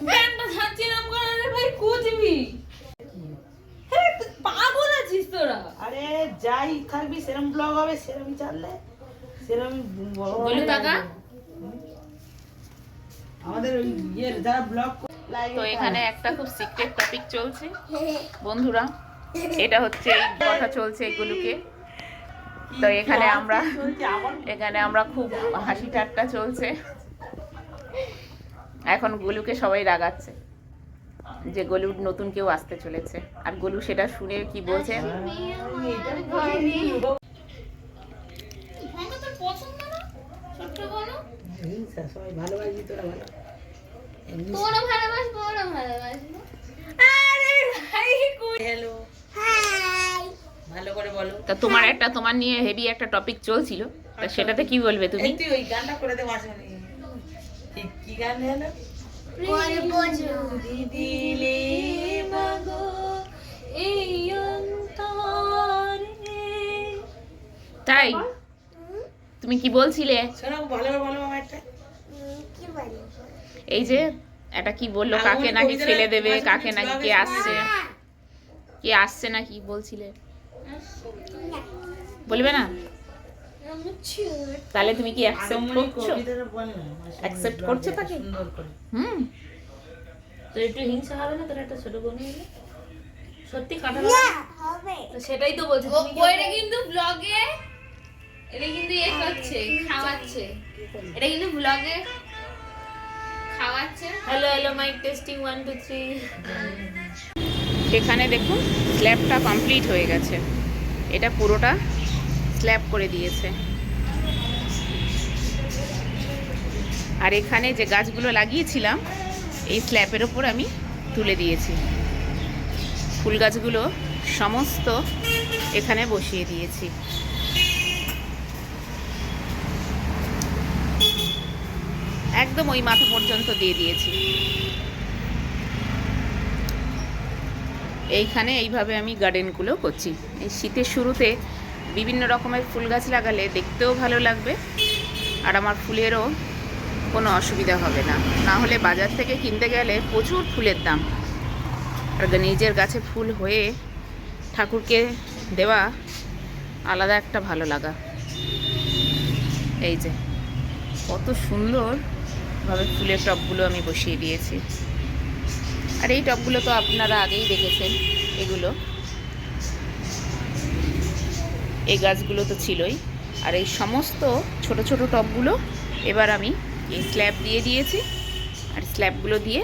ফ্যানটা ছাড়ছি না করে ভাই কুচবি। হ্যাঁ তুই পাগল আছিস তোরা। আরে যাই থাকবি সেরকম ব্লগ হবে, সেরকমই চাললে সেরকম বলে টাকা আমাদের ওই যারা ব্লগ। তো এখানে একটা খুব সিক্রেট টপিক চলছে বন্ধুরা, এটা হচ্ছে এই কথা চলছে এগুলোকে। তো এখানে আমরা খুব হাসি ঠাট্টা চলছে। এখন গোলুকে সবাই রাগাচ্ছে যে গোলুর নতুন কেউ আসতে চলেছে, আর গোলু সেটা শুনে কি বলছে, সবাই ভালোবাসি, তোরা হ্যালো ভালো করে বলো। তা তোমার নিয়ে হেভি একটা টপিক চলছিল, তা সেটাতে কি বলবে তুমি? তুই ওই গানটা করে দে মাঝে মাঝে। কি গান হলো? দিদিলে মাগো এই অন্তরে। তাই তুমি কি বলছিলে? শোনো ভালো করে বলো একটা। এই যে এটা কি বললো, কাকে নাকি ফেলে দেবে, কাকে নাকি কে আসছে নাকি বলছিলে, বলবে না? তাহলে তুমি কি অ্যাকসেপ্ট করছো তাকে? হুম, তো একটু হিংসা হবে না তোর একটা ছোট বোন হলে? সত্যি কাটা হবে তো সেটাই তো বলছি। তুমি ওইটা কিন্তু ব্লগে এটা কিন্তু করছে, খাওয়াচ্ছে। এটা কিন্তু ব্লগে খাওয়াচ্ছে। Hello hello mic testing 1 2 3। এখানে দেখুন স্ল্যাবটা কমপ্লিট হয়ে গেছে, এটা পুরোটা স্ল্যাব করে দিয়েছে। আর এখানে যে গাছগুলো লাগিয়েছিলাম এই স্ল্যাবের ওপর আমি তুলে দিয়েছি, ফুল গাছগুলো সমস্ত এখানে বসিয়ে দিয়েছি। একদম ওই মাথা পর্যন্ত দিয়ে দিয়েছি। এইখানে এইভাবে আমি গার্ডেনগুলো করছি। এই শীতের শুরুতে বিভিন্ন রকমের ফুল গাছ লাগালে দেখতেও ভালো লাগবে, আর আমার ফুলেরও কোনো অসুবিধা হবে না। না হলে বাজার থেকে কিনতে গেলে প্রচুর ফুলের দাম, আর নিজের গাছে ফুল হয়ে ঠাকুরকে দেওয়া আলাদা একটা ভালো লাগা। এই যে কত সুন্দরভাবে ফুলের টবগুলো আমি বসিয়ে দিয়েছি। আর এই টবগুলো তো আপনারা আগেই দেখেছেন, এগুলো এই গাছগুলো তো ছিলই। আর এই সমস্ত ছোট ছোট টবগুলো এবার আমি এই স্ল্যাব দিয়ে দিয়েছি, আর স্ল্যাবগুলো দিয়ে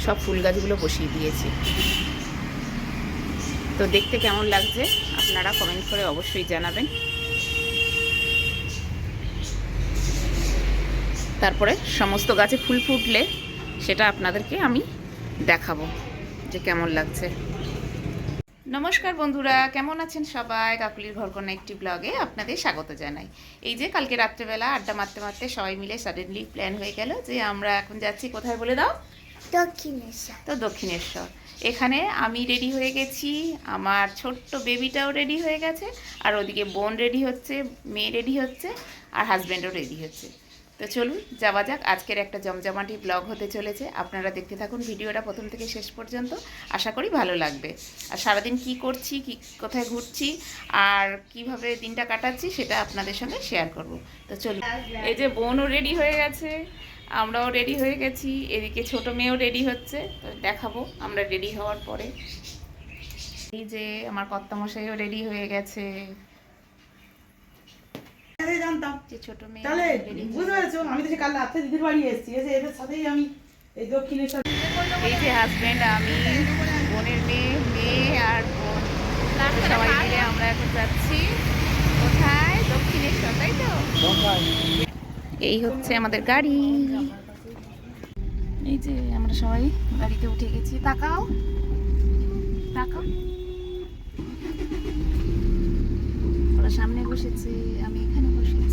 সব ফুল গাছগুলো বসিয়ে দিয়েছি। তো দেখতে কেমন লাগছে আপনারা কমেন্ট করে অবশ্যই জানাবেন। তারপরে সমস্ত গাছে ফুল ফুটলে সেটা আপনাদেরকে আমি দেখাবো যে কেমন লাগছে। নমস্কার বন্ধুরা, কেমন আছেন সবাই? কাকুলির ঘরকন্যা একটি ব্লগে আপনাদের স্বাগত জানাই। এই যে কালকে রাত্রেবেলা আড্ডা মারতে মারতে সবাই মিলে সাডেনলি প্ল্যান হয়ে গেল যে আমরা এখন যাচ্ছি কোথায় বলে দাও? দক্ষিণেশ্বর। তো দক্ষিণেশ্বর। এখানে আমি রেডি হয়ে গেছি, আমার ছোট্ট বেবিটাও রেডি হয়ে গেছে, আর ওদিকে বোন রেডি হচ্ছে, মেয়ে রেডি হচ্ছে, আর হাজব্যান্ডও রেডি হচ্ছে। তো চলুন যাওয়া যাক। আজকের একটা জমজমাটি ব্লগ হতে চলেছে, আপনারা দেখতে থাকুন ভিডিওটা প্রথম থেকে শেষ পর্যন্ত, আশা করি ভালো লাগবে। আর সারাদিন কি করছি, কি কোথায় ঘুরছি, আর কিভাবে দিনটা কাটাচ্ছি সেটা আপনাদের সঙ্গে শেয়ার করব। তো চলুন। এই যে বোনও রেডি হয়ে গেছে, আমরাও রেডি হয়ে গেছি, এদিকে ছোট মেয়েও রেডি হচ্ছে, তো দেখাবো আমরা রেডি হওয়ার পরে। এই যে আমার কর্তামশাইও রেডি হয়ে গেছে, জানতাম যে ছোট মেয়ে তাহলে বুঝতে পেরেছো, আমি তো কাল রাতে দিদির বাড়ি এসেছি, এসে এদের সাথেই আমি এই দক্ষিণেশ্বর। এই যে হাজব্যান্ড, আমি, বোনের মেয়ে আর বোন, সবাই মিলে আমরা এখন যাচ্ছি কোথায়? দক্ষিণেশ্বর, তাই তো? এই হচ্ছে আমাদের গাড়ি। এই যে আমরা সবাই গাড়িতে উঠে গেছি। তাকাও তাকাও, ওরা সামনে বসেছে, আমি এখানে বসেছি।